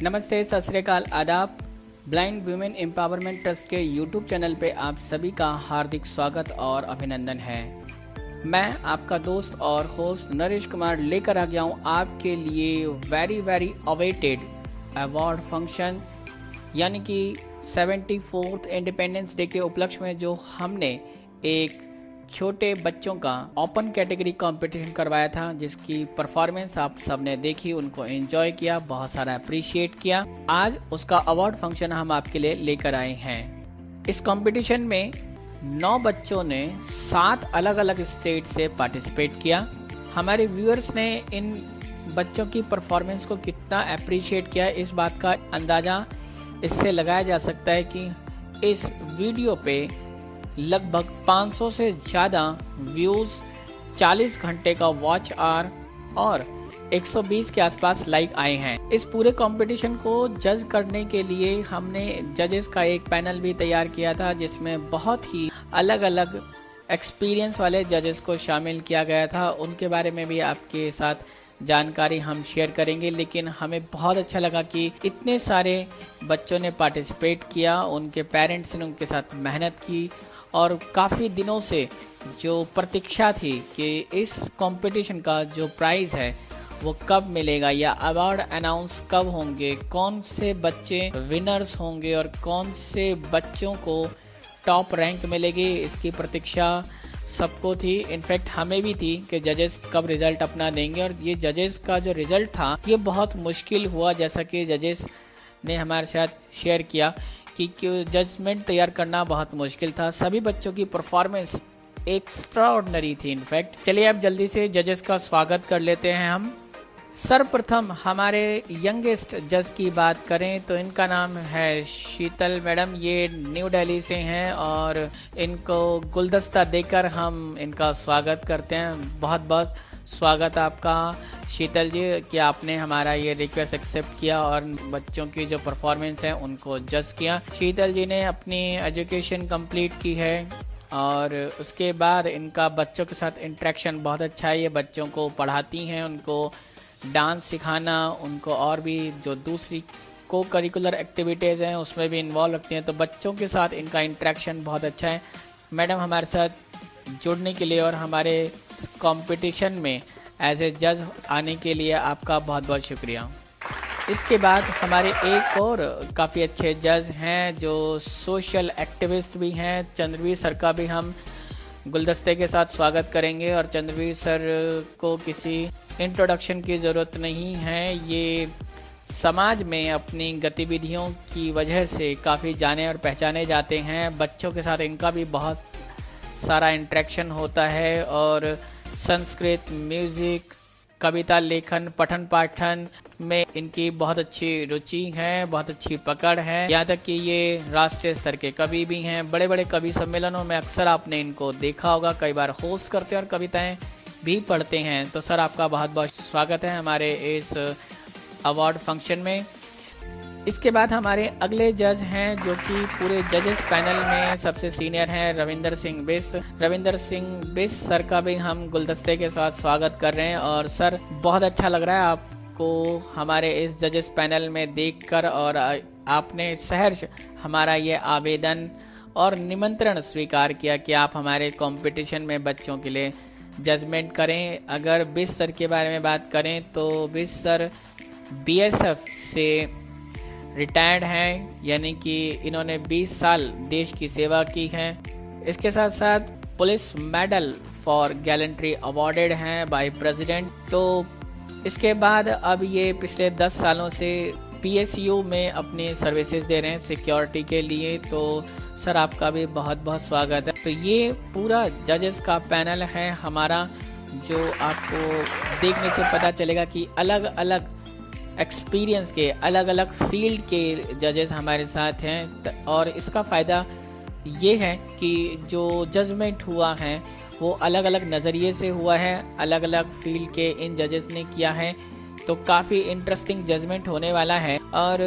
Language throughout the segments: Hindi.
नमस्ते, सत श्री अकाल, आदाब। ब्लाइंड वुमेन एम्पावरमेंट ट्रस्ट के यूट्यूब चैनल पे आप सभी का हार्दिक स्वागत और अभिनंदन है। मैं आपका दोस्त और होस्ट नरेश कुमार लेकर आ गया हूँ आपके लिए वेरी अवेटेड अवार्ड फंक्शन, यानी कि 74th इंडिपेंडेंस डे के उपलक्ष्य में जो हमने एक छोटे बच्चों का ओपन कैटेगरी कंपटीशन करवाया था, जिसकी परफॉर्मेंस आप सबने देखी, उनको एंजॉय किया, बहुत सारा अप्रिशिएट किया। आज उसका अवार्ड फंक्शन हम आपके लिए लेकर आए हैं। इस कंपटीशन में 9 बच्चों ने 7 अलग अलग स्टेट से पार्टिसिपेट किया। हमारे व्यूअर्स ने इन बच्चों की परफॉर्मेंस को कितना अप्रिशिएट किया, इस बात का अंदाज़ा इससे लगाया जा सकता है कि इस वीडियो पे लगभग 500 से ज़्यादा व्यूज़, 40 घंटे का वॉच आवर और 120 के आसपास लाइक आए हैं। इस पूरे कंपटीशन को जज करने के लिए हमने जजेस का एक पैनल भी तैयार किया था, जिसमें बहुत ही अलग अलग एक्सपीरियंस वाले जजेस को शामिल किया गया था। उनके बारे में भी आपके साथ जानकारी हम शेयर करेंगे, लेकिन हमें बहुत अच्छा लगा कि इतने सारे बच्चों ने पार्टिसिपेट किया, उनके पेरेंट्स ने उनके साथ मेहनत की और काफ़ी दिनों से जो प्रतीक्षा थी कि इस कंपटीशन का जो प्राइज़ है वो कब मिलेगा या अवार्ड अनाउंस कब होंगे, कौन से बच्चे विनर्स होंगे और कौन से बच्चों को टॉप रैंक मिलेगी, इसकी प्रतीक्षा सबको थी। इनफैक्ट हमें भी थी कि जजेस कब रिज़ल्ट अपना देंगे। और ये जजेस का जो रिज़ल्ट था ये बहुत मुश्किल हुआ, जैसा कि जजेस ने हमारे साथ शेयर किया कि जजमेंट तैयार करना बहुत मुश्किल था। सभी बच्चों की परफॉर्मेंस एक्स्ट्राऑर्डिनरी थी। इनफैक्ट चलिए अब जल्दी से जजेस का स्वागत कर लेते हैं हम। सर्वप्रथम हमारे यंगेस्ट जज की बात करें तो इनका नाम है शीतल मैडम। ये न्यू दिल्ली से हैं और इनको गुलदस्ता देकर हम इनका स्वागत करते हैं। बहुत बहुत स्वागत आपका शीतल जी कि आपने हमारा ये रिक्वेस्ट एक्सेप्ट किया और बच्चों की जो परफॉर्मेंस है उनको जज किया। शीतल जी ने अपनी एजुकेशन कंप्लीट की है और उसके बाद इनका बच्चों के साथ इंटरेक्शन बहुत अच्छा है। ये बच्चों को पढ़ाती हैं, उनको डांस सिखाना, उनको और भी जो दूसरी को करिकुलर एक्टिविटीज़ हैं उसमें भी इन्वॉल्व रखती हैं। तो बच्चों के साथ इनका इंटरेक्शन बहुत अच्छा है। मैडम हमारे साथ जुड़ने के लिए और हमारे कंपटीशन में एज ए जज आने के लिए आपका बहुत बहुत शुक्रिया। इसके बाद हमारे एक और काफ़ी अच्छे जज हैं जो सोशल एक्टिविस्ट भी हैं, चंद्रवीर सर का भी हम गुलदस्ते के साथ स्वागत करेंगे। और चंद्रवीर सर को किसी इंट्रोडक्शन की ज़रूरत नहीं है, ये समाज में अपनी गतिविधियों की वजह से काफ़ी जाने और पहचाने जाते हैं। बच्चों के साथ इनका भी बहुत सारा इंटरेक्शन होता है और संस्कृत, म्यूज़िक, कविता लेखन, पठन पाठन में इनकी बहुत अच्छी रुचि है, बहुत अच्छी पकड़ है। यहाँ तक कि ये राष्ट्रीय स्तर के कवि भी हैं। बड़े बड़े कवि सम्मेलनों में अक्सर आपने इनको देखा होगा, कई बार होस्ट करते हैं और कविताएं भी पढ़ते हैं। तो सर आपका बहुत बहुत स्वागत है हमारे इस अवार्ड फंक्शन में। इसके बाद हमारे अगले जज हैं जो कि पूरे जजेस पैनल में सबसे सीनियर हैं, रविंदर सिंह बिस। रविंदर सिंह बिस सर का भी हम गुलदस्ते के साथ स्वागत कर रहे हैं। और सर बहुत अच्छा लग रहा है आपको हमारे इस जजेस पैनल में देखकर, और आपने सहर्ष हमारा ये आवेदन और निमंत्रण स्वीकार किया कि आप हमारे कंपटीशन में बच्चों के लिए जजमेंट करें। अगर बिस सर के बारे में बात करें तो बिस सर BSF से रिटायर्ड हैं, यानी कि इन्होंने 20 साल देश की सेवा की है। इसके साथ साथ police medal for gallantry awarded हैं बाय प्रेसिडेंट। तो इसके बाद अब ये पिछले 10 सालों से PSU में अपनी सर्विसेज दे रहे हैं सिक्योरिटी के लिए। तो सर आपका भी बहुत बहुत स्वागत है। तो ये पूरा जजेस का पैनल है हमारा, जो आपको देखने से पता चलेगा कि अलग अलग एक्सपीरियंस के, अलग अलग फील्ड के जजेस हमारे साथ हैं। और इसका फ़ायदा ये है कि जो जजमेंट हुआ है वो अलग अलग नज़रिए से हुआ है, अलग अलग फील्ड के इन जजेस ने किया है। तो काफ़ी इंटरेस्टिंग जजमेंट होने वाला है। और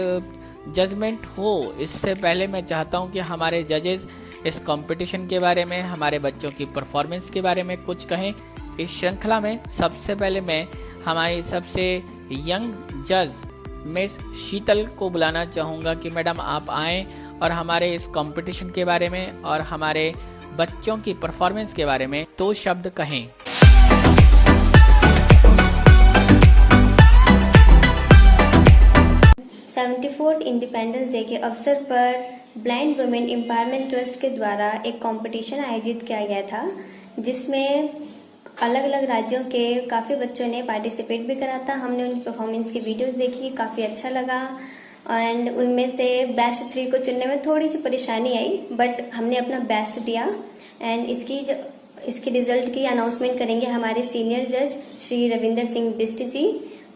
जजमेंट हो इससे पहले मैं चाहता हूँ कि हमारे जजेस इस कंपटीशन के बारे में, हमारे बच्चों की परफॉर्मेंस के बारे में कुछ कहें। इस श्रृंखला में सबसे पहले मैं हमारी सबसे यंग जज मिस शीतल को बुलाना चाहूँगा कि मैडम आप आएँ और हमारे इस कंपटीशन के बारे में और हमारे बच्चों की परफॉर्मेंस के बारे में 2 शब्द कहें। 74th इंडिपेंडेंस डे के अवसर पर ब्लाइंड वुमेन एम्पावरमेंट ट्रस्ट के द्वारा एक कंपटीशन आयोजित किया गया था, जिसमें अलग अलग राज्यों के काफ़ी बच्चों ने पार्टिसिपेट भी करा था। हमने उनकी परफॉर्मेंस की वीडियोस देखी, काफ़ी अच्छा लगा एंड उनमें से बेस्ट 3 को चुनने में थोड़ी सी परेशानी आई, बट हमने अपना बेस्ट दिया। एंड इसकी रिजल्ट की अनाउंसमेंट करेंगे हमारे सीनियर जज श्री रविंदर सिंह बिष्ट जी।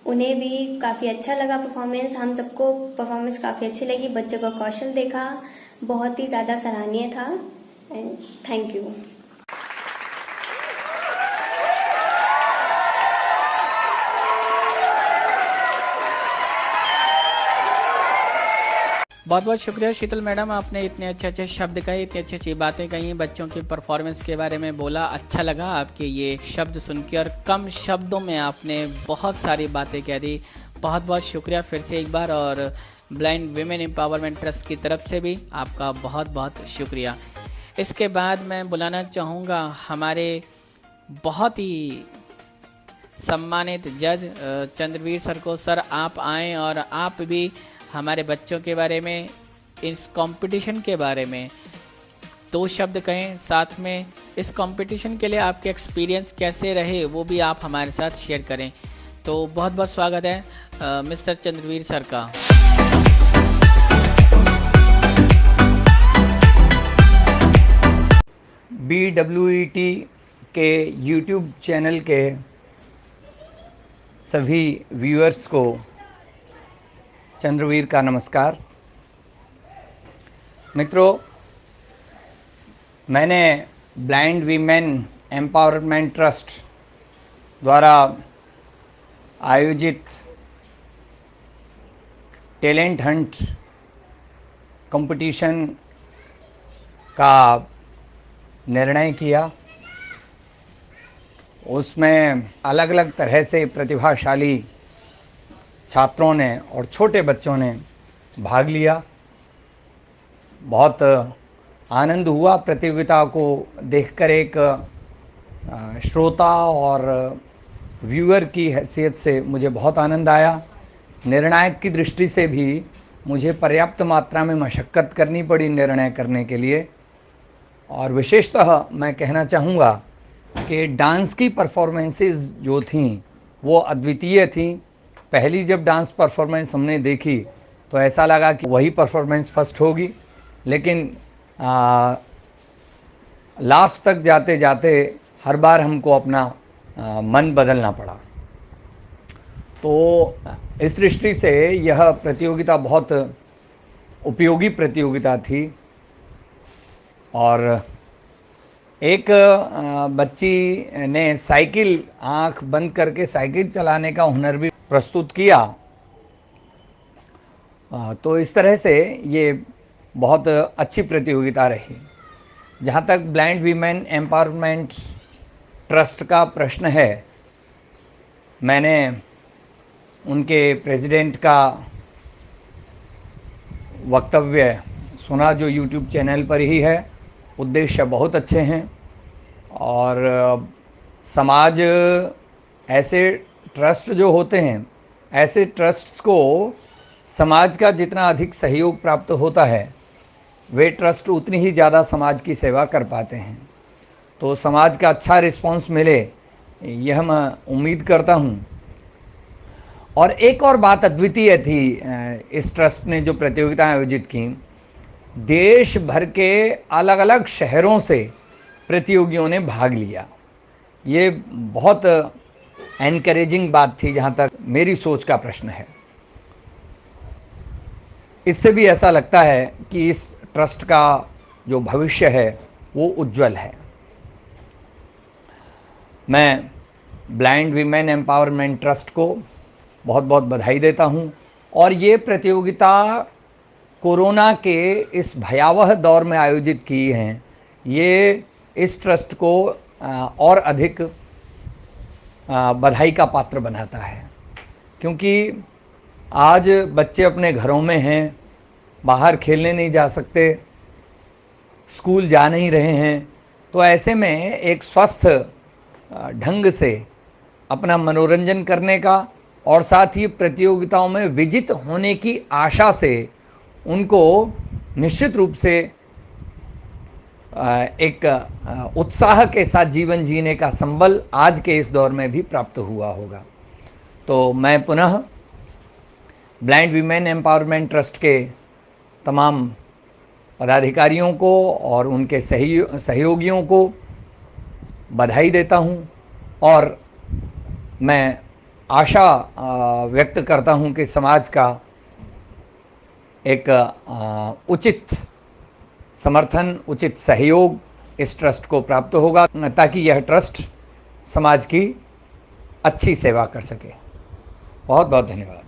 उन्हें भी काफ़ी अच्छा लगा परफॉर्मेंस, हम सबको परफॉर्मेंस काफ़ी अच्छी लगी। बच्चों का कौशल देखा, बहुत ही ज़्यादा सराहनीय था एंड थैंक यू। बहुत बहुत शुक्रिया शीतल मैडम, आपने इतने अच्छे अच्छे शब्द कहे, इतनी अच्छी अच्छी बातें कही, बच्चों की परफॉर्मेंस के बारे में बोला। अच्छा लगा आपके ये शब्द सुन के और कम शब्दों में आपने बहुत सारी बातें कह दी। बहुत बहुत शुक्रिया फिर से एक बार, और ब्लाइंड विमेन एम्पावरमेंट ट्रस्ट की तरफ से भी आपका बहुत बहुत शुक्रिया। इसके बाद मैं बुलाना चाहूँगा हमारे बहुत ही सम्मानित जज चंद्रवीर सर को। सर आप आएँ और आप भी हमारे बच्चों के बारे में, इस कंपटीशन के बारे में 2 शब्द कहें। साथ में इस कंपटीशन के लिए आपके एक्सपीरियंस कैसे रहे वो भी आप हमारे साथ शेयर करें। तो बहुत बहुत स्वागत है मिस्टर चंद्रवीर सर का। BWET के YouTube चैनल के सभी व्यूअर्स को चंद्रवीर का नमस्कार। मित्रों, मैंने ब्लाइंड वीमेन एम्पावरमेंट ट्रस्ट द्वारा आयोजित टैलेंट हंट कंपटीशन का निर्णय किया। उसमें अलग अलग तरह से प्रतिभाशाली छात्रों ने और छोटे बच्चों ने भाग लिया। बहुत आनंद हुआ प्रतियोगिता को देखकर। एक श्रोता और व्यूअर की हैसियत से मुझे बहुत आनंद आया। निर्णायक की दृष्टि से भी मुझे पर्याप्त मात्रा में मशक्क़त करनी पड़ी निर्णय करने के लिए। और विशेषतः मैं कहना चाहूँगा कि डांस की परफॉर्मेंसेस जो थीं वो अद्वितीय थीं। पहली जब डांस परफॉर्मेंस हमने देखी तो ऐसा लगा कि वही परफॉर्मेंस फर्स्ट होगी, लेकिन लास्ट तक जाते जाते हर बार हमको अपना मन बदलना पड़ा। तो इस दृष्टि से यह प्रतियोगिता बहुत उपयोगी प्रतियोगिता थी। और एक बच्ची ने साइकिल, आंख बंद करके साइकिल चलाने का हुनर भी प्रस्तुत किया। तो इस तरह से ये बहुत अच्छी प्रतियोगिता रही। जहाँ तक ब्लाइंड वीमेन एम्पावरमेंट ट्रस्ट का प्रश्न है, मैंने उनके प्रेसिडेंट का वक्तव्य सुना जो YouTube चैनल पर ही है। उद्देश्य बहुत अच्छे हैं और समाज, ऐसे ट्रस्ट जो होते हैं, ऐसे ट्रस्ट्स को समाज का जितना अधिक सहयोग प्राप्त होता है, वे ट्रस्ट उतनी ही ज़्यादा समाज की सेवा कर पाते हैं। तो समाज का अच्छा रिस्पांस मिले, यह मैं उम्मीद करता हूँ। और एक और बात अद्वितीय थी, इस ट्रस्ट ने जो प्रतियोगिता आयोजित की, देश भर के अलग अलग शहरों से प्रतियोगियों ने भाग लिया। ये बहुत एनकरेजिंग बात थी जहाँ तक मेरी सोच का प्रश्न है। इससे भी ऐसा लगता है कि इस ट्रस्ट का जो भविष्य है वो उज्जवल है। मैं ब्लाइंड वीमेन एम्पावरमेंट ट्रस्ट को बहुत बहुत बधाई देता हूँ। और ये प्रतियोगिता कोरोना के इस भयावह दौर में आयोजित की हैं, ये इस ट्रस्ट को और अधिक बधाई का पात्र बनाता है। क्योंकि आज बच्चे अपने घरों में हैं, बाहर खेलने नहीं जा सकते, स्कूल जा नहीं रहे हैं, तो ऐसे में एक स्वस्थ ढंग से अपना मनोरंजन करने का और साथ ही प्रतियोगिताओं में विजित होने की आशा से उनको निश्चित रूप से एक उत्साह के साथ जीवन जीने का संबल आज के इस दौर में भी प्राप्त हुआ होगा। तो मैं पुनः ब्लाइंड वीमेन एम्पावरमेंट ट्रस्ट के तमाम पदाधिकारियों को और उनके सहयोगियों को बधाई देता हूं और मैं आशा व्यक्त करता हूं कि समाज का एक उचित समर्थन, उचित सहयोग इस ट्रस्ट को प्राप्त होगा ताकि यह ट्रस्ट समाज की अच्छी सेवा कर सके। बहुत बहुत धन्यवाद।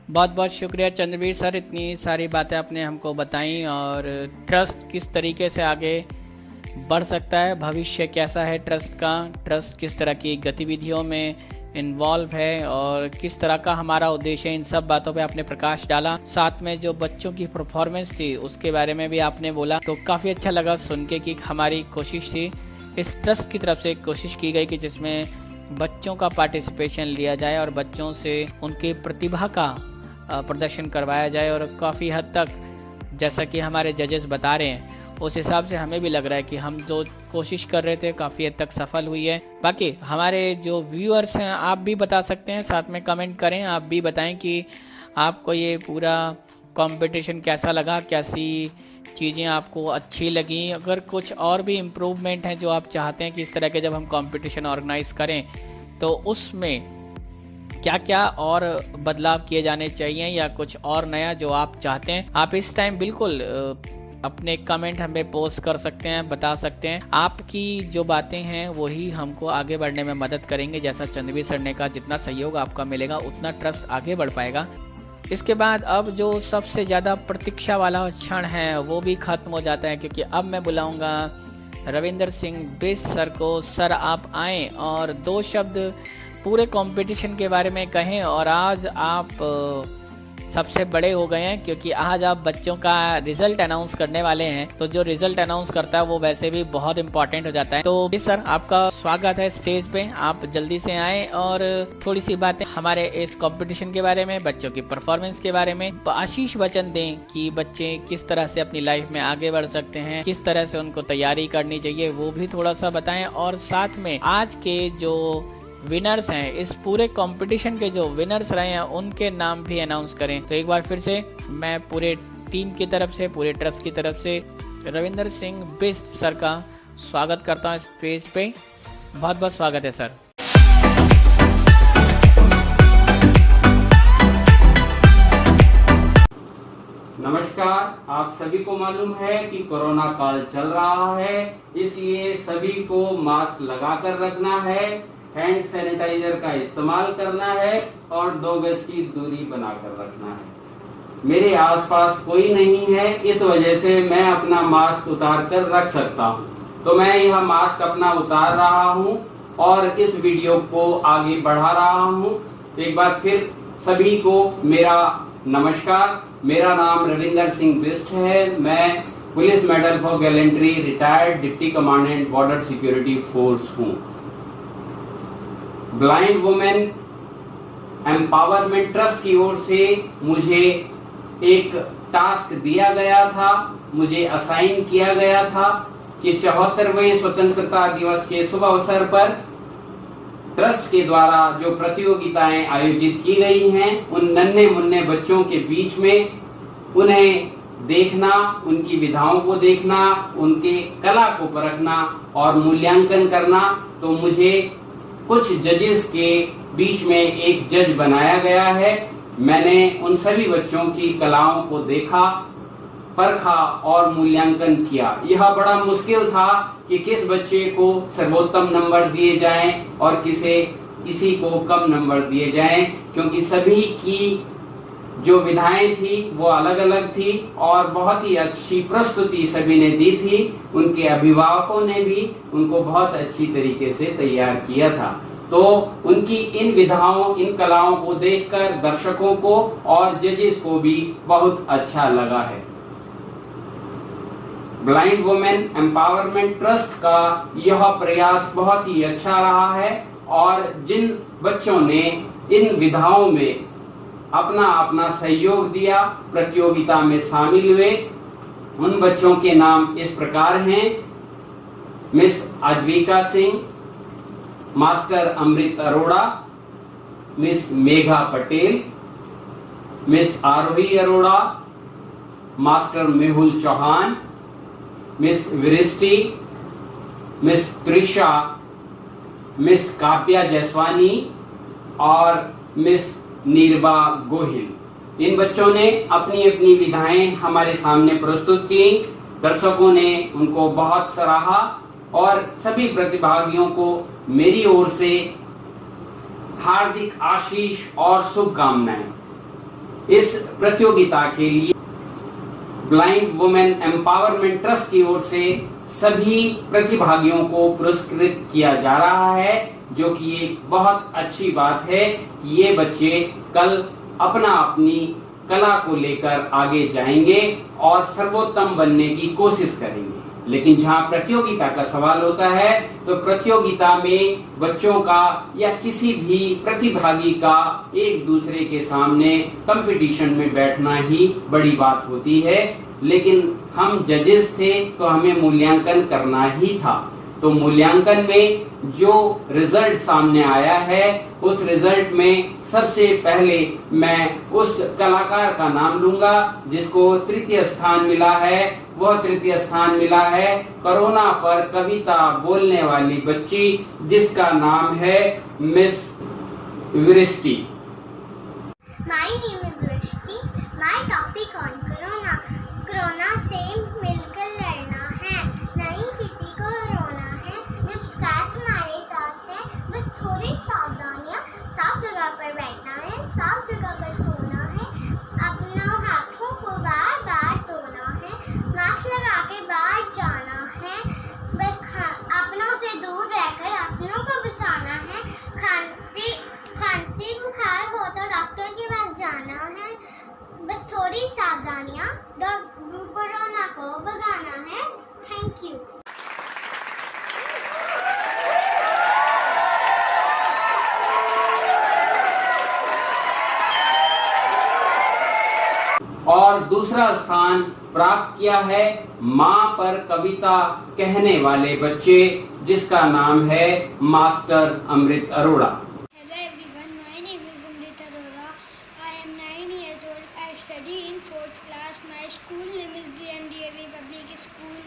बहुत बहुत शुक्रिया चंद्रवीर सर, इतनी सारी बातें आपने हमको बताई और ट्रस्ट किस तरीके से आगे बढ़ सकता है, भविष्य कैसा है ट्रस्ट का, ट्रस्ट किस तरह की गतिविधियों में इन्वॉल्व है और किस तरह का हमारा उद्देश्य है, इन सब बातों पे आपने प्रकाश डाला। साथ में जो बच्चों की परफॉर्मेंस थी उसके बारे में भी आपने बोला, तो काफ़ी अच्छा लगा सुन के कि हमारी कोशिश थी, इस ट्रस्ट की तरफ से कोशिश की गई कि जिसमें बच्चों का पार्टिसिपेशन लिया जाए और बच्चों से उनकी प्रतिभा का प्रदर्शन करवाया जाए। और काफ़ी हद तक जैसा कि हमारे जजेस बता रहे हैं उस हिसाब से हमें भी लग रहा है कि हम जो कोशिश कर रहे थे काफ़ी हद तक सफल हुई है। बाकी हमारे जो व्यूअर्स हैं आप भी बता सकते हैं, साथ में कमेंट करें, आप भी बताएं कि आपको ये पूरा कंपटीशन कैसा लगा, कैसी चीज़ें आपको अच्छी लगी, अगर कुछ और भी इम्प्रूवमेंट हैं जो आप चाहते हैं कि इस तरह के जब हम कंपटीशन ऑर्गेनाइज करें तो उसमें क्या क्या और बदलाव किए जाने चाहिए या कुछ और नया जो आप चाहते हैं, आप इस टाइम बिल्कुल अपने कमेंट हमें पोस्ट कर सकते हैं, बता सकते हैं। आपकी जो बातें हैं वही हमको आगे बढ़ने में मदद करेंगे। जैसा चंद्रवीर सर ने कहा, जितना सहयोग आपका मिलेगा उतना ट्रस्ट आगे बढ़ पाएगा। इसके बाद अब जो सबसे ज़्यादा प्रतीक्षा वाला क्षण है वो भी खत्म हो जाता है, क्योंकि अब मैं बुलाऊंगा रविंदर सिंह बिष्ट सर को। सर आप आएँ और 2 शब्द पूरे कंपटीशन के बारे में कहें। और आज आप सबसे बड़े हो गए हैं क्योंकि आज आप बच्चों का रिजल्ट अनाउंस करने वाले हैं, तो जो रिजल्ट अनाउंस करता है वो वैसे भी बहुत इंपॉर्टेंट हो जाता है। तो सर आपका स्वागत है स्टेज पे, आप जल्दी से आएं और थोड़ी सी बातें हमारे इस कंपटीशन के बारे में, बच्चों की परफॉर्मेंस के बारे में आशीष वचन दें कि बच्चे किस तरह से अपनी लाइफ में आगे बढ़ सकते हैं, किस तरह से उनको तैयारी करनी चाहिए वो भी थोड़ा सा बताएं। और साथ में आज के जो विनर्स हैं, इस पूरे कंपटीशन के जो विनर्स रहे हैं उनके नाम भी अनाउंस करें। तो एक बार फिर से मैं पूरे टीम की तरफ से, पूरे ट्रस्ट की तरफ से रविंदर सिंह बिष्ट सर का स्वागत करता हूं स्टेज पे। बहुत बहुत स्वागत है सर। नमस्कार, आप सभी को मालूम है कि कोरोना काल चल रहा है, इसलिए सभी को मास्क लगाकर रखना है, हैंड सैनिटाइजर का इस्तेमाल करना है और 2 गज की दूरी बनाकर रखना है। मेरे आसपास कोई नहीं है, इस वजह से मैं अपना मास्क उतार कर रख सकता हूं। तो मैं यह मास्क अपना उतार रहा हूं और इस वीडियो को आगे बढ़ा रहा हूं। एक बार फिर सभी को मेरा नमस्कार। मेरा नाम रविंदर सिंह बिष्ट है। मैं police medal for gallantry retired deputy commandant border security force हूं। ब्लाइंड वुमेन एम्पावरमेंट ट्रस्ट की ओर से मुझे एक टास्क दिया गया था, मुझे असाइन किया गया था कि 74वें स्वतंत्रता दिवस के शुभ अवसर पर ट्रस्ट के द्वारा जो प्रतियोगिताएं आयोजित की गई हैं उन नन्हे मुन्ने बच्चों के बीच में उन्हें देखना, उनकी विधाओं को देखना, उनके कला को परखना और मूल्यांकन करना। तो मुझे कुछ जजेस के बीच में एक जज बनाया गया है। मैंने उन सभी बच्चों की कलाओं को देखा, परखा और मूल्यांकन किया। यह बड़ा मुश्किल था कि किस बच्चे को सर्वोत्तम नंबर दिए जाएं और किसी को कम नंबर दिए जाएं, क्योंकि सभी की जो विधाएं थी वो अलग अलग थी और बहुत ही अच्छी प्रस्तुति सभी ने दी थी। उनके अभिभावकों ने भी उनको बहुत अच्छी तरीके से तैयार किया था। तो उनकी इन विधाओं, इन कलाओं को देखकर दर्शकों को और जजेस को भी बहुत अच्छा लगा है। ब्लाइंड वुमेन एम्पावरमेंट ट्रस्ट का यह प्रयास बहुत ही अच्छा रहा है और जिन बच्चों ने इन विधाओं में अपना अपना सहयोग दिया, प्रतियोगिता में शामिल हुए, उन बच्चों के नाम इस प्रकार हैं: miss Advika Singh, master Amrit Arora, miss Megha Patel, miss Aarohi Arora, master Mehul Chauhan, miss Virishti, miss Trisha, miss Kavya Jaswani और मिस नीरबा गोहिल। इन बच्चों ने अपनी अपनी विधाएं हमारे सामने प्रस्तुत की। दर्शकों ने उनको बहुत सराहा और सभी प्रतिभागियों को मेरी ओर से हार्दिक आशीष और शुभकामनाएं। इस प्रतियोगिता के लिए ब्लाइंड वुमेन एम्पावरमेंट ट्रस्ट की ओर से सभी प्रतिभागियों को पुरस्कृत किया जा रहा है, जो कि एक बहुत अच्छी बात है कि ये बच्चे कल अपनी कला को लेकर आगे जाएंगे और सर्वोत्तम बनने की कोशिश करेंगे। लेकिन जहां प्रतियोगिता का सवाल होता है तो प्रतियोगिता में बच्चों का या किसी भी प्रतिभागी का एक दूसरे के सामने कंपटीशन में बैठना ही बड़ी बात होती है। लेकिन हम जजेस थे तो हमें मूल्यांकन करना ही था। तो मूल्यांकन में जो रिजल्ट सामने आया है उस रिजल्ट में सबसे पहले मैं उस कलाकार का नाम लूंगा जिसको तृतीय स्थान मिला है। वह तृतीय स्थान मिला है कोरोना पर कविता बोलने वाली बच्ची, जिसका नाम है miss Virishti. My name is Vrishti. My topic on Corona. Corona से मिलकर लड़ना है, नहीं किसी को रोना है। नमस्कार, हमारे साथ है, बस थोड़ी सावधानियाँ। साफ जगह पर बैठना है, साफ जगह पर सोना है, अपने हाथों को बार बार धोना है, मास्क लगा के बाहर जाना है, अपनों से दूर रहकर अपनों को बचाना है। खांसी बुखार हो तो डॉक्टर के पास जाना है। बस थोड़ी सावधानियाँ, कोरोना को भगाना है। Thank you. और दूसरा स्थान प्राप्त किया है माँ पर कविता कहने वाले बच्चे, जिसका नाम है master Amrit Arora. Hello everyone, my name is Amrit Arora. I am 9 years old. I study in 4th class. My school name is BMDAV Public School.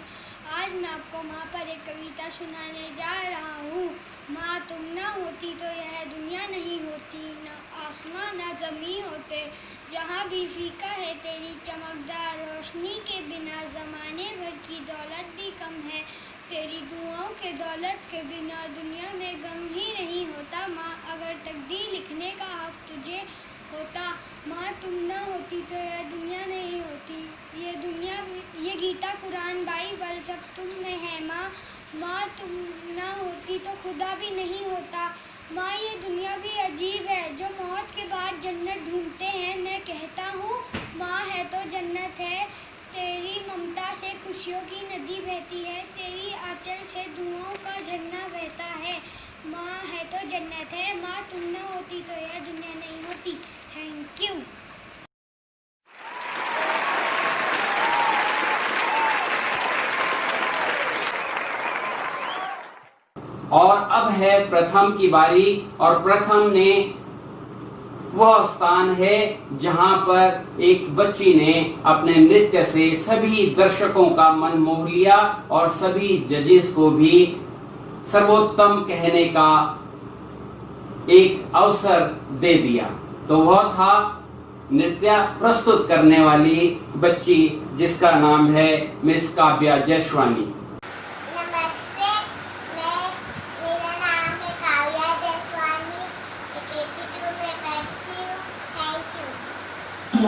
आज मैं आपको माँ पर एक कविता सुनाने जा रहा हूँ। माँ तुम ना होती तो यह दुनिया नहीं होती, ना आसमां ना ज़मीं होते, जहाँ भी फीका है तेरी चमकदार रोशनी के बिना ज़माने भर की दौलत भी कम है। तेरी दुआओं के दौलत के बिना दुनिया में गम ही नहीं होता। माँ अगर तकदीर लिखने का हक तुझे होता, माँ तुम ना होती तो यह दुनिया नहीं होती। ये दुनिया, ये गीता, कुरान, बाइबल सब तुम में है माँ। माँ तुम ना होती तो खुदा भी नहीं होता। माँ ये दुनिया भी अजीब है, जो मौत के बाद जन्नत ढूंढते हैं। मैं कहता हूँ माँ है तो जन्नत है। तेरी ममता से खुशियों की नदी बहती है, तेरी आंचल से दुआओं का झरना बहता है। माँ है तो जन्नत है, माँ तुम ना होती तो यह दुनिया नहीं होती। Thank you. और अब है प्रथम की बारी, और प्रथम ने वह स्थान है जहां पर एक बच्ची ने अपने नृत्य से सभी दर्शकों का मन मोह लिया और सभी जजेस को भी सर्वोत्तम कहने का एक अवसर दे दिया। तो वह था नृत्य प्रस्तुत करने वाली बच्ची, जिसका नाम है मिस काव्या जसवानी। नमस्ते, मेरा नाम है काव्या जसवानी, KG2 में पढ़ती हूँ। Thank you.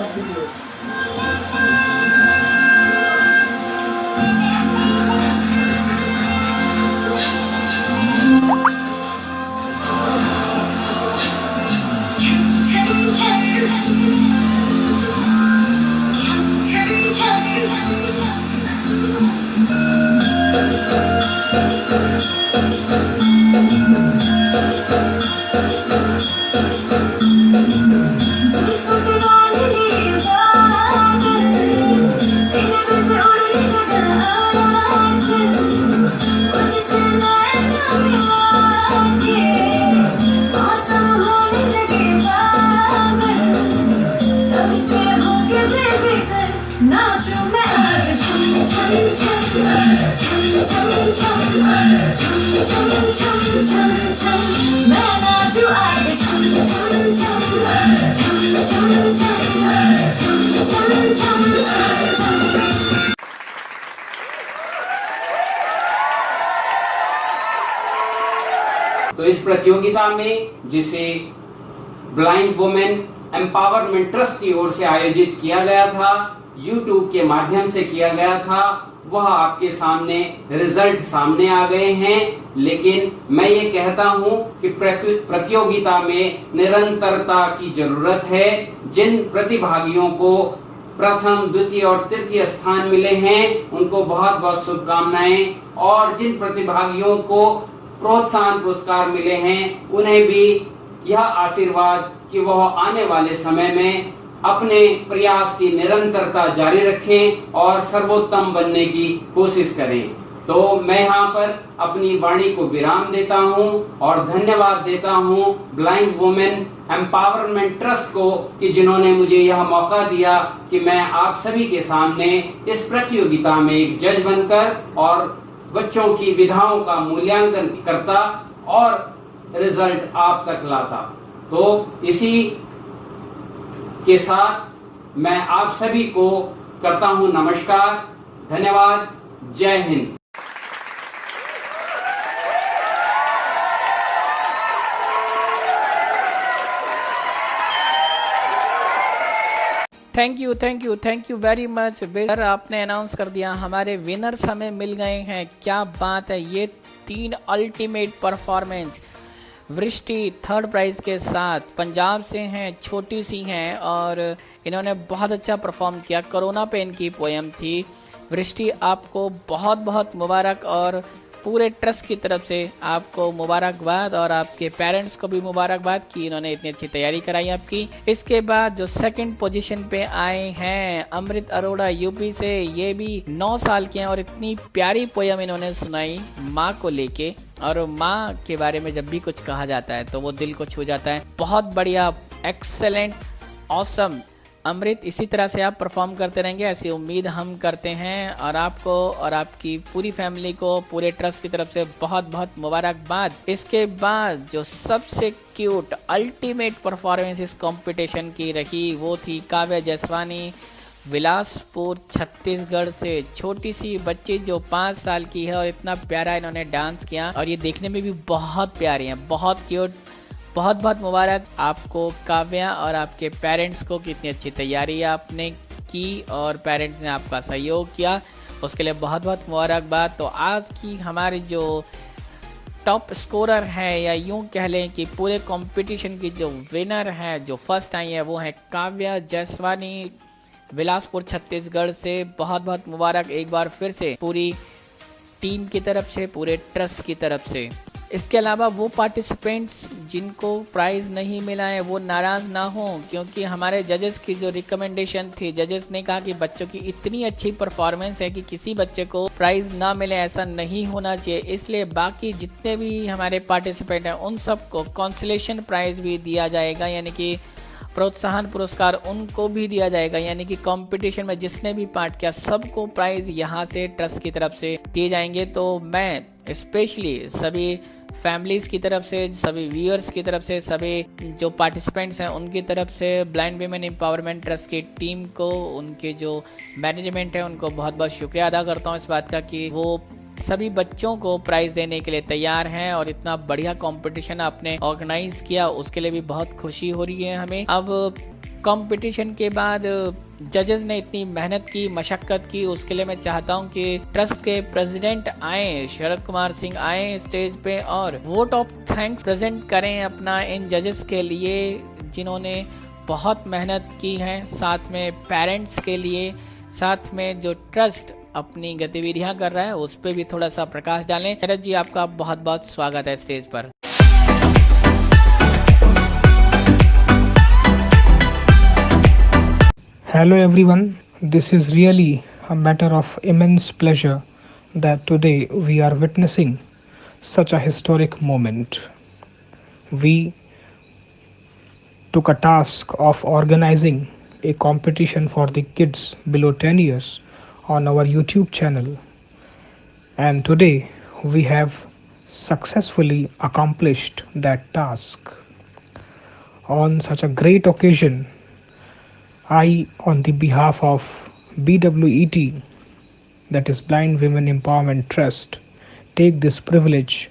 नाचूं मैं आज छम छम छम छम छम छम छम छम छम छम छम मैं नाचूं आज छम छम छम छम छम छम छम छम छम छम छम। तो इस प्रतियोगिता में जिसे ब्लाइंड वुमेन एम्पावरमेंट ट्रस्ट की ओर से आयोजित किया गया था, YouTube के माध्यम से किया गया था, वह आपके सामने रिजल्ट सामने आ गए हैं। लेकिन मैं ये कहता हूं कि प्रतियोगिता में निरंतरता की जरूरत है। जिन प्रतिभागियों को प्रथम, द्वितीय और तृतीय स्थान मिले हैं उनको बहुत बहुत शुभकामनाएं, और जिन प्रतिभागियों को प्रोत्साहन पुरस्कार मिले हैं उन्हें भी यह आशीर्वाद कि वह आने वाले समय में अपने प्रयास की निरंतरता जारी रखें और सर्वोत्तम बनने की कोशिश करें। तो मैं यहाँ पर अपनी वाणी को विराम देता हूँ और धन्यवाद देता हूँ ब्लाइंड वुमेन एम्पावरमेंट ट्रस्ट को कि जिन्होंने मुझे यह मौका दिया कि मैं आप सभी के सामने इस प्रतियोगिता में एक जज बनकर और बच्चों की विधाओं का मूल्यांकन करता और रिजल्ट आप तक लाता। तो इसी के साथ मैं आप सभी को करता हूं नमस्कार, धन्यवाद, जय Hind. Thank you very much. Sir आपने अनाउंस कर दिया, हमारे विनर्स हमें मिल गए हैं। क्या बात है, ये 3 अल्टीमेट परफॉर्मेंस। वृष्टि 3rd प्राइज़ के साथ पंजाब से हैं, छोटी सी हैं और इन्होंने बहुत अच्छा परफॉर्म किया। कोरोना पे इनकी पोएम थी। वृष्टि आपको बहुत बहुत मुबारक और पूरे ट्रस्ट की तरफ से आपको मुबारकबाद और आपके पेरेंट्स को भी मुबारकबाद कि इन्होंने इतनी अच्छी तैयारी कराई आपकी। इसके बाद जो 2nd पोजीशन पे आए हैं अमृत अरोड़ा यूपी से, ये भी 9 साल के हैं और इतनी प्यारी पोयम इन्होंने सुनाई माँ को लेके। और माँ के बारे में जब भी कुछ कहा जाता है तो वो दिल को छू जाता है। बहुत बढ़िया, एक्सेलेंट, ऑसम। अमृत, इसी तरह से आप परफॉर्म करते रहेंगे, ऐसी उम्मीद हम करते हैं। और आपको और आपकी पूरी फैमिली को पूरे ट्रस्ट की तरफ से बहुत बहुत मुबारकबाद। इसके बाद जो सबसे क्यूट अल्टीमेट परफॉर्मेंस इस कंपटीशन की रही वो थी काव्या जसवानी, बिलासपुर छत्तीसगढ़ से। छोटी सी बच्ची जो 5 साल की है और इतना प्यारा इन्होंने डांस किया और ये देखने में भी बहुत प्यारी हैं, बहुत क्यूट। बहुत बहुत मुबारक आपको काव्या और आपके पेरेंट्स को, कितनी अच्छी तैयारी आपने की और पेरेंट्स ने आपका सहयोग किया, उसके लिए बहुत बहुत मुबारकबाद। तो आज की हमारी जो टॉप स्कोरर है, या यूँ कह लें कि पूरे कंपटीशन की जो विनर है, जो फर्स्ट आई है, वो है काव्या जसवानी, बिलासपुर छत्तीसगढ़ से। बहुत बहुत मुबारक एक बार फिर से पूरी टीम की तरफ से, पूरे ट्रस्ट की तरफ से। इसके अलावा वो पार्टिसिपेंट्स जिनको प्राइज़ नहीं मिला है वो नाराज़ ना हो, क्योंकि हमारे जजेस की जो रिकमेंडेशन थी, जजेस ने कहा कि बच्चों की इतनी अच्छी परफॉर्मेंस है कि किसी बच्चे को प्राइज़ ना मिले, ऐसा नहीं होना चाहिए। इसलिए बाकी जितने भी हमारे पार्टिसिपेंट हैं उन सबको कंसोलेशन प्राइज़ भी दिया जाएगा, यानी कि प्रोत्साहन पुरस्कार उनको भी दिया जाएगा। यानी कि कंपटीशन में जिसने भी पार्ट किया सबको प्राइज़ यहाँ से ट्रस्ट की तरफ से दिए जाएंगे। तो मैं स्पेशली सभी फैमिलीज़ की तरफ से, सभी व्यूअर्स की तरफ से, सभी जो पार्टिसिपेंट्स हैं उनकी तरफ से, ब्लाइंड वुमेन एम्पावरमेंट ट्रस्ट की टीम को, उनके जो मैनेजमेंट है उनको बहुत बहुत शुक्रिया अदा करता हूँ इस बात का कि वो सभी बच्चों को प्राइज़ देने के लिए तैयार हैं। और इतना बढ़िया कंपटीशन आपने ऑर्गेनाइज किया, उसके लिए भी बहुत खुशी हो रही है हमें। अब कंपटीशन के बाद जजेस ने इतनी मेहनत की, मशक्क़त की, उसके लिए मैं चाहता हूं कि ट्रस्ट के प्रेसिडेंट आए, शरद कुमार सिंह आए स्टेज पे और वोट ऑफ थैंक्स प्रेजेंट करें अपना इन जजेस के लिए जिन्होंने बहुत मेहनत की है। साथ में पेरेंट्स के लिए, साथ में जो ट्रस्ट अपनी गतिविधियां कर रहा है उस पर भी थोड़ा सा प्रकाश डालें। नीरज जी, आपका बहुत बहुत स्वागत है स्टेज पर। Hello everyone, this is really a matter of immense pleasure that today we are witnessing such a historic moment. We took a task of organizing a competition for the kids below 10 years on our YouTube channel, and today we have successfully accomplished that task. On such a great occasion, I, on the behalf of BWET, that is Blind Women Empowerment Trust, take this privilege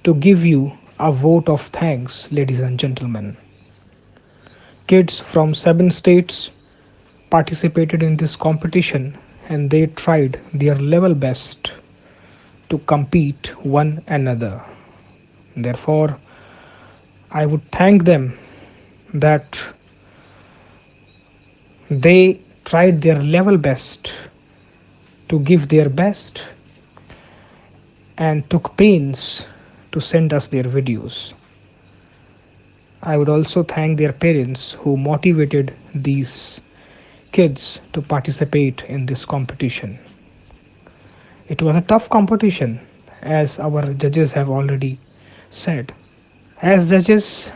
to give you a vote of thanks, ladies and gentlemen. Kids from 7 states participated in this competition and they tried their level best to compete one another. Therefore, I would thank them that they tried their level best to give their best and took pains to send us their videos. I would also thank their parents who motivated these kids to participate in this competition. It was a tough competition, as our judges have already said. As judges,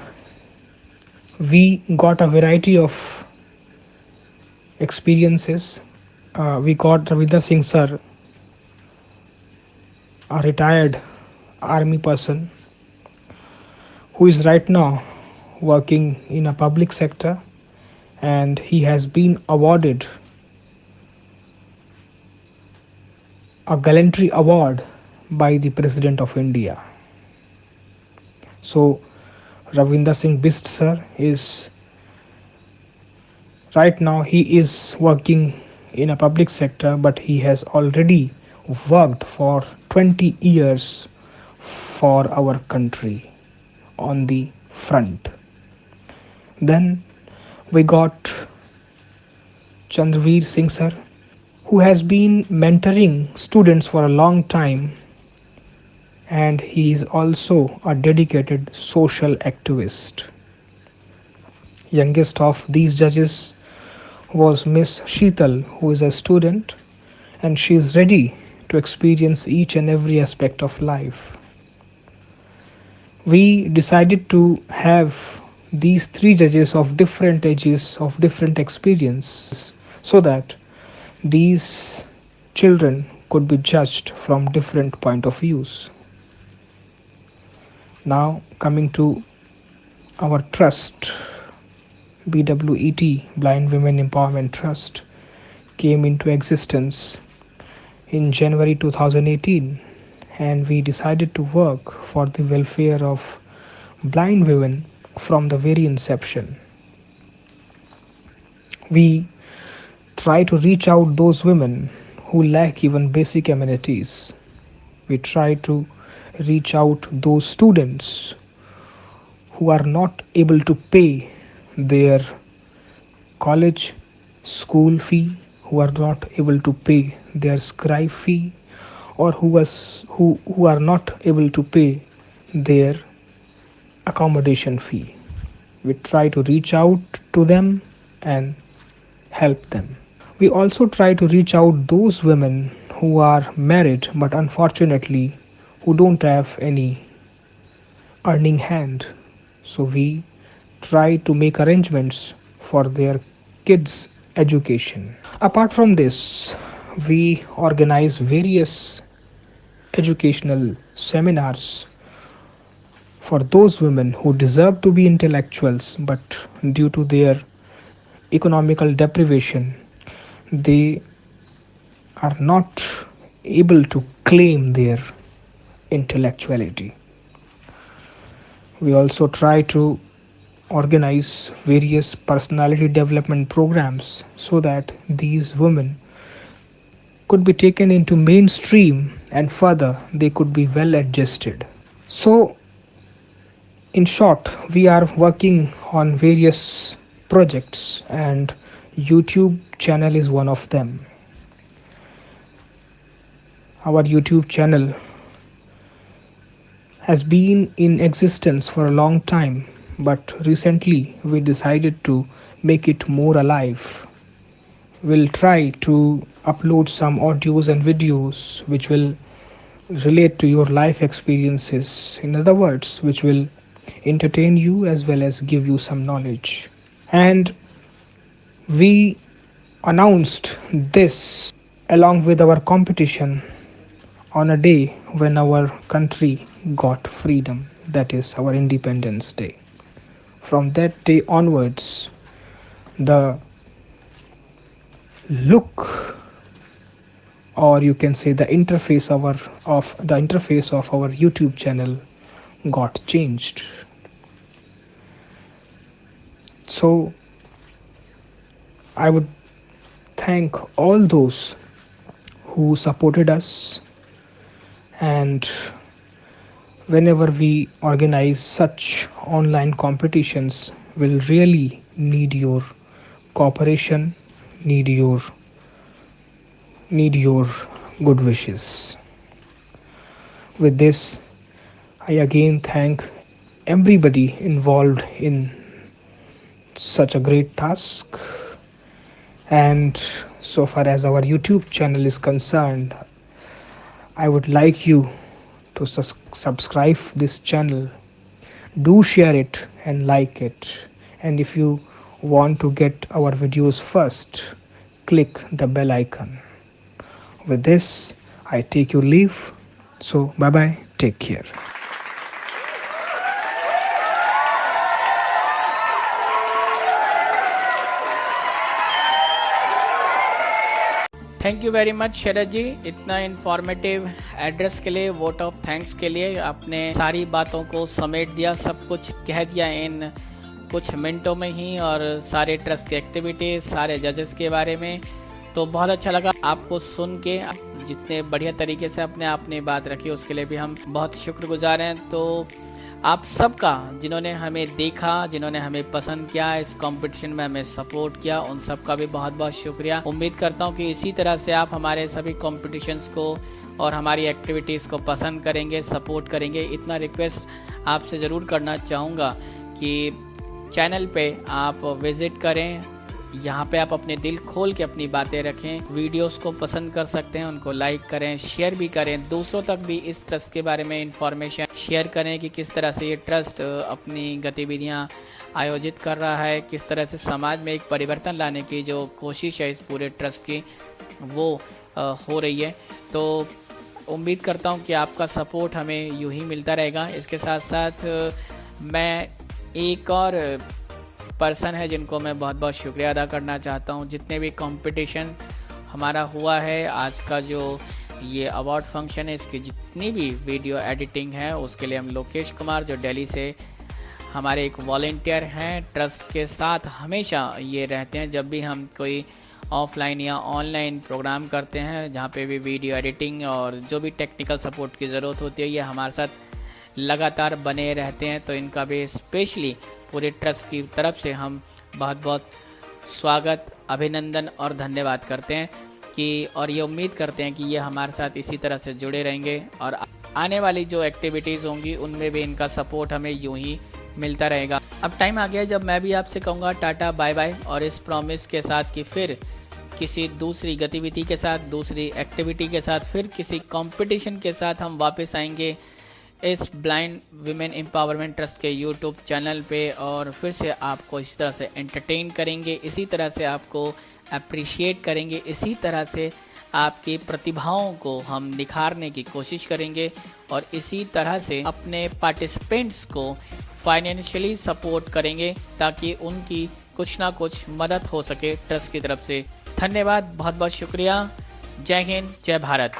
we got a variety of experiences. We got Ravinder Singh sir, a retired army person who is right now working in a public sector, and he has been awarded a gallantry award by the President of India. So Ravinder Singh Bist sir is right now, he is working in a public sector, but he has already worked for 20 years for our country on the front. Then we got Chandravir Singh sir, who has been mentoring students for a long time, and he is also a dedicated social activist. Youngest of these judges was Miss Sheetal, who is a student, and she is ready to experience each and every aspect of life. We decided to have these 3 judges of different ages, of different experiences, so that these children could be judged from different point of views. Now coming to our trust, BWET, Blind Women Empowerment Trust, came into existence in January 2018, and we decided to work for the welfare of blind women from the very inception. We try to reach out those women who lack even basic amenities. We try to reach out those students who are not able to pay their college school fee, who are not able to pay their scribe fee, or who are not able to pay their accommodation fee. We try to reach out to them and help them. We also try to reach out those women who are married but unfortunately who don't have any earning hand. So we try to make arrangements for their kids' education. Apart from this, we organize various educational seminars for those women who deserve to be intellectuals, but due to their economical deprivation, they are not able to claim their intellectuality. We also try to organize various personality development programs so that these women could be taken into mainstream and further they could be well adjusted. So in short, we are working on various projects and YouTube channel is one of them. our YouTube channel has been in existence for a long time, but recently we decided to make it more alive. We'll try to upload some audios and videos which will relate to your life experiences. In other words, which will entertain you as well as give you some knowledge. And we announced this along with our competition on a day when our country got freedom, that is our Independence Day. From that day onwards, the look, or you can say the interface of our YouTube channel got changed. So I would thank all those who supported us, and whenever we organize such online competitions, we'll really need your cooperation, need your good wishes. With this, I again thank everybody involved in such a great task. And so far as our YouTube channel is concerned, I would like you to subscribe this channel, do share it and like it, and if you want to get our videos first, click the bell icon. With this, I take your leave. So bye bye, take care. Thank you very much Sharad ji, इतना इन्फॉर्मेटिव एड्रेस के लिए, वोट ऑफ थैंक्स के लिए। आपने सारी बातों को समेट दिया, सब कुछ कह दिया इन कुछ मिनटों में ही, और सारे ट्रस्ट की एक्टिविटीज, सारे जजेस के बारे में। तो बहुत अच्छा लगा आपको सुन के, जितने बढ़िया तरीके से अपनी बात रखी उसके लिए भी हम बहुत शुक्रगुजार हैं। तो आप सबका, जिन्होंने हमें देखा, जिन्होंने हमें पसंद किया, इस कंपटीशन में हमें सपोर्ट किया, उन सबका भी बहुत बहुत शुक्रिया। उम्मीद करता हूँ कि इसी तरह से आप हमारे सभी कॉम्पिटिशन्स को और हमारी एक्टिविटीज़ को पसंद करेंगे, सपोर्ट करेंगे। इतना रिक्वेस्ट आपसे ज़रूर करना चाहूँगा कि चैनल पे आप विज़िट करें, यहाँ पे आप अपने दिल खोल के अपनी बातें रखें, वीडियोस को पसंद कर सकते हैं, उनको लाइक करें, शेयर भी करें, दूसरों तक भी इस ट्रस्ट के बारे में इंफॉर्मेशन शेयर करें कि किस तरह से ये ट्रस्ट अपनी गतिविधियाँ आयोजित कर रहा है, किस तरह से समाज में एक परिवर्तन लाने की जो कोशिश है इस पूरे ट्रस्ट की वो हो रही है। तो उम्मीद करता हूँ कि आपका सपोर्ट हमें यूँ ही मिलता रहेगा। इसके साथ साथ मैं एक और पर्सन है जिनको मैं बहुत बहुत शुक्रिया अदा करना चाहता हूँ। जितने भी कंपटीशन हमारा हुआ है, आज का जो ये अवार्ड फंक्शन है, इसकी जितनी भी वीडियो एडिटिंग है उसके लिए हम लोकेश कुमार, जो दिल्ली से हमारे एक वॉलंटियर हैं, ट्रस्ट के साथ हमेशा ये रहते हैं। जब भी हम कोई ऑफलाइन या ऑनलाइन प्रोग्राम करते हैं जहाँ पे भी वीडियो एडिटिंग और जो भी टेक्निकल सपोर्ट की ज़रूरत होती है, ये हमारे साथ लगातार बने रहते हैं। तो इनका भी स्पेशली पूरे ट्रस्ट की तरफ से हम बहुत बहुत स्वागत, अभिनंदन और धन्यवाद करते हैं और ये उम्मीद करते हैं कि ये हमारे साथ इसी तरह से जुड़े रहेंगे और आने वाली जो एक्टिविटीज़ होंगी उनमें भी इनका सपोर्ट हमें यूं ही मिलता रहेगा। अब टाइम आ गया जब मैं भी आपसे कहूँगा टाटा बाय बाय, और इस प्रॉमिस के साथ कि फिर किसी दूसरी गतिविधि के साथ, दूसरी एक्टिविटी के साथ, फिर किसी कंपटीशन के साथ हम वापस आएंगे इस ब्लाइंड वीमेन एम्पावरमेंट ट्रस्ट के यूट्यूब चैनल पे, और फिर से आपको इसी तरह से एंटरटेन करेंगे, इसी तरह से आपको अप्रिशिएट करेंगे, इसी तरह से आपकी प्रतिभाओं को हम निखारने की कोशिश करेंगे और इसी तरह से अपने पार्टिसिपेंट्स को फाइनेंशियली सपोर्ट करेंगे ताकि उनकी कुछ ना कुछ मदद हो सके ट्रस्ट की तरफ से। धन्यवाद, बहुत बहुत शुक्रिया। जय हिंद, जय भारत।